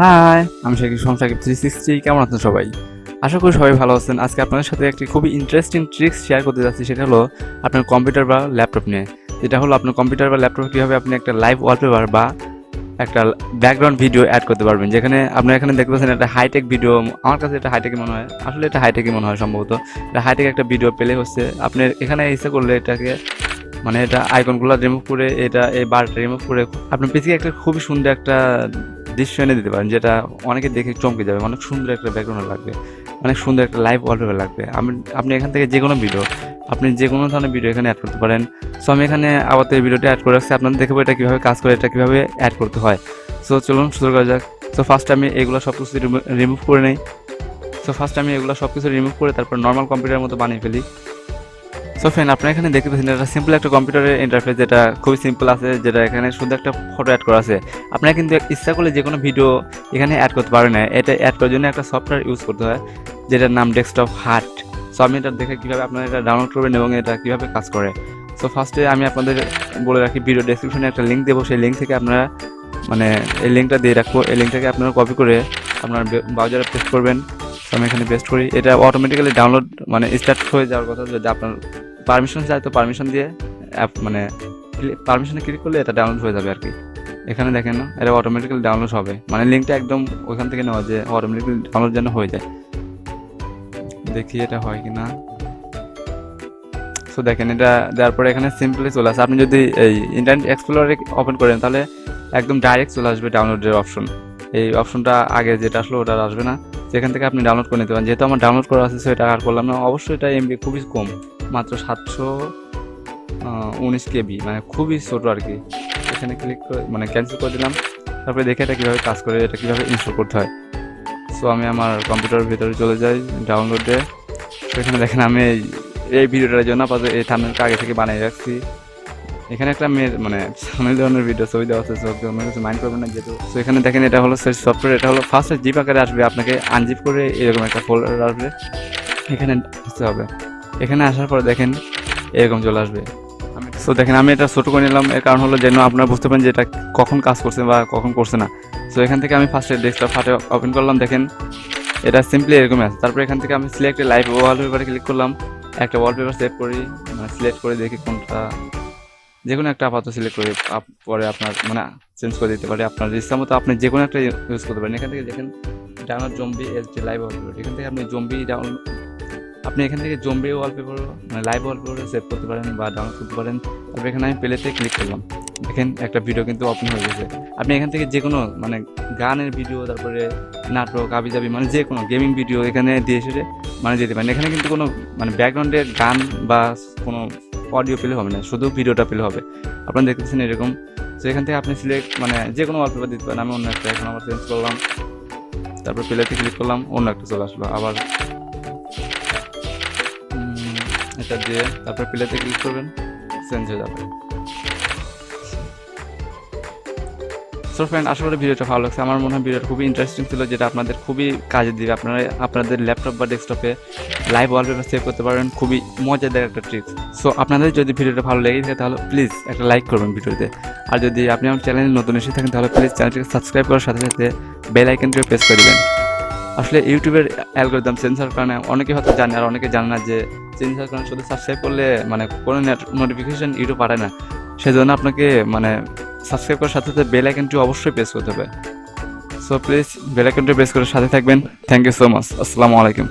High, আমি সাকিব 360। কেমন আছেন সবাই? আশা করি সবাই ভালো আছেন। আজকে আপনাদের সাথে একটি খুবই ইন্টারেস্টিং ট্রিক্স শেয়ার করতে যাচ্ছি, সেটা হলো আপনার কম্পিউটার বা ল্যাপটপ নিয়ে। যেটা হলো আপনার কম্পিউটার বা ল্যাপটপ কীভাবে আপনি একটা লাইভ ওয়ালপেপার বা একটা ব্যাকগ্রাউন্ড ভিডিও অ্যাড করতে পারবেন। যেখানে আপনারা এখানে দেখতে পাচ্ছেন একটা হাইটেক ভিডিও। আমার কাছে এটা হাইটেকই মনে হয়, আসলে এটা হাইটেকই মনে হয় সম্ভবত। এটা হাইটেক একটা ভিডিও প্লে হচ্ছে। আপনি এখানে ইচ্ছা করলে এটাকে মানে এটা আইকনগুলো রিমুভ করে, এটা এই বারটা রিমুভ করে আপনি পিছিয়ে একটা খুবই সুন্দর একটা দৃশ্য এনে দিতে পারেন, যেটা অনেকে দেখে চমকে যাবে। অনেক সুন্দর একটা ব্যাকগ্রাউন্ড লাগবে, অনেক সুন্দর একটা লাইভ ওয়ালপেপার লাগবে। আপনি এখান থেকে যে কোনো ভিডিও, আপনি যে কোনো ধরনের ভিডিও এখানে অ্যাড করতে পারেন। সো আমি এখানে আবার এই ভিডিওটা অ্যাড করে রাখছি, আপনাদের দেখাবো এটা কীভাবে কাজ করে, এটা কীভাবে অ্যাড করতে হয়। সো চলুন শুরু করা যাক। সো ফার্স্ট আমি এগুলো সব কিছু রিমুভ করে নিই। রিমুভ করে তারপর নর্মাল কম্পিউটারের মতো বানিয়ে ফেলি। সো ফ্রেন্ড, আপনারা এখানে দেখতে পাচ্ছেন এটা সিম্পল একটা কম্পিউটারের ইন্টারফেস, যেটা খুবই সিম্পল আছে, যেটা এখানে শুধু একটা ফটো অ্যাড করা আছে। আপনারা কিন্তু ইচ্ছা করলে যে কোনো ভিডিও এখানে অ্যাড করতে পারেন না। এটা অ্যাড করার জন্য একটা সফটওয়্যার ইউজ করতে হয়, যেটার নাম ডেস্কটপ হার্ট। সো আমি এটা দেখে কীভাবে আপনারা এটা ডাউনলোড করবেন এবং এটা কীভাবে কাজ করে। সো ফার্স্টে আমি আপনাদের বলে রাখি, ভিডিও ডেসক্রিপশনে একটা লিঙ্ক দেবো। সেই লিঙ্ক থেকে আপনারা মানে এই লিঙ্কটা দিয়ে রাখবো। এই লিঙ্কটাকে আপনারা কপি করে আপনার ব্রাউজারে পেস্ট করবেন। তো আমি এখানে পেস্ট করি। এটা অটোমেটিক্যালি ডাউনলোড মানে স্টার্ট হয়ে যাওয়ার কথা। যদি আপনার পারমিশন চাই তো পারমিশন দিয়ে অ্যাপ মানে পারমিশনে ক্লিক করলে এটা ডাউনলোড হয়ে যাবে আর কি। এখানে দেখেন না, এটা অটোমেটিক্যালি ডাউনলোড হবে, মানে লিঙ্কটা একদম ওইখান থেকে নেওয়া, যে অটোমেটিক্যালি ডাউনলোড যেন হয়ে যায়। দেখি এটা হয় কি না। সো দেখেন, এটা দেওয়ার পরে এখানে সিম্পলি চলে আসে। আপনি যদি এই ইন্টারনেট এক্সপ্লোরারে ওপেন করেন তাহলে একদম ডাইরেক্ট চলে আসবে ডাউনলোডের অপশন। এই অপশনটা আগে যেটা আসলো ওটা আসবে না, সেখান থেকে আপনি ডাউনলোড করে নিতে পারেন। যেহেতু আমার ডাউনলোড করা আছে সেটা আর করলাম না। অবশ্যই এটা এমবি খুবই কম, মাত্র 719 কেবি, মানে খুবই ছোটো আর কি। এখানে ক্লিক করে মানে ক্যান্সেল করে দিলাম। তারপরে দেখে এটা কীভাবে কাজ করে, এটা কীভাবে ইনস্টল করতে হয়। সো আমি আমার কম্পিউটারের ভিতরে চলে যাই, ডাউনলোডে। তো এখানে দেখেন আমি এই ভিডিওটার জন্য আপাতত এই থাম্বনেলটা আগে থেকে বানিয়ে রাখছি। এখানে একটা মেয়ের মানে সামনে ধরনের ভিডিও ছবি দেওয়া আছে, অন্য কিছু মাইন্ড করবেন না যেহেতু। তো এখানে দেখেন এটা হলো সফটওয়্যার। এটা হলো ফার্স্টে জিপ আকারে আসবে, আপনাকে আনজিপ করে এরকম একটা ফোল্ডার আসবে, এখানে আসতে হবে। এখানে আসার পর দেখেন এরকম চলে আসবে। সো দেখেন আমি এটা ছোটো করে নিলাম, এর কারণ হলো যেন আপনারা বুঝতে পারেন যে এটা কখন কাজ করছে বা কখন করছে না। সো এখান থেকে আমি ফার্স্টে ডেস্কটপ হাটে ওপেন করলাম। দেখেন এটা সিম্পলি এরকমই আছে। তারপরে এখান থেকে আমি সিলেক্ট লাইভ ওয়ালপেপারে ক্লিক করলাম। একটা ওয়ালপেপার সেভ করি, মানে সিলেক্ট করে দেখি কোনটা, যে কোনো একটা আপাতত সিলেক্ট করে পরে আপনার মানে চেঞ্জ করে দিতে পারে আপনার ইচ্ছা মতো। আপনি যে কোনো একটা ইউজ করতে পারেন। এখান থেকে দেখেন download zombie SD live wallpaper. এখান থেকে আপনি এখান থেকে জম্বি ওয়ালপেপার মানে লাইভ ওয়ালপেপার সেভ করতে পারেন বা ডাউনলোড করতে পারেন। তারপরে এখানে আমি প্লেতে ক্লিক করলাম। দেখেন একটা ভিডিও কিন্তু ওপেন হয়ে গেছে। আপনি এখান থেকে যে কোনো মানে গানের ভিডিও, তারপরে নাটক, আবিজাবি মানে যে কোনো গেমিং ভিডিও এখানে দিয়ে এসে মানে যেতে পারেন। এখানে কিন্তু কোনো মানে ব্যাকগ্রাউন্ডে গান বা কোনো অডিও পেলে হবে না, শুধু ভিডিওটা পেলে হবে। আপনারা দেখতেছেন এরকম। তো এখান থেকে আপনি সিলেক্ট মানে যে কোনো ওয়ালপেপার দিতে পারেন। আমি অন্য একটা এখন আবার চেঞ্জ করলাম, তারপর প্লেতে ক্লিক করলাম, অন্য একটা চলে আসলো। আবার এটা দিয়ে তারপর প্লেতে ক্লিক করবেন, চেঞ্জ হয়ে যাবে। সো ফ্রেন্ড, আশা করি ভিডিওটা ভালো লাগছে। আমার মনে হয় ভিডিওটা খুবই ইন্টারেস্টিং ছিল, যেটা আপনাদের খুবই কাজে দিবে। আপনারা আপনাদের ল্যাপটপ বা ডেস্কটপে লাইভ ওয়ালপেপার সেভ করতে পারবেন। খুবই মজাদার একটা ট্রিক্স। সো আপনাদের যদি ভিডিওটা ভালো লেগে থাকে তাহলে প্লিজ একটা লাইক করবেন ভিডিওতে। আর যদি আপনি আমার চ্যানেলে নতুন এসে থাকেন তাহলে প্লিজ চ্যানেলটিকে সাবস্ক্রাইব করার সাথে সাথে বেল আইকনটিও প্রেস করে দেবেন। আসলে ইউটিউবের অ্যালগরিদম চেঞ্জ হওয়ার কারণে অনেকে হয়তো জানে, আর অনেকে জানে না যে চেঞ্জ হওয়ার কারণে শুধু সাবস্ক্রাইব করলে মানে কোনো নোটিফিকেশন ইউটিউব পাঠায় না। সেজন্য আপনাকে মানে সাবস্ক্রাইব করার সাথে সাথে বেল আইকনটি অবশ্যই প্রেস করতে হবে। সো প্লিজ বেল আইকনটি প্রেস করার সাথে থাকবেন। Thank you so much. আসসালামু আলাইকুম।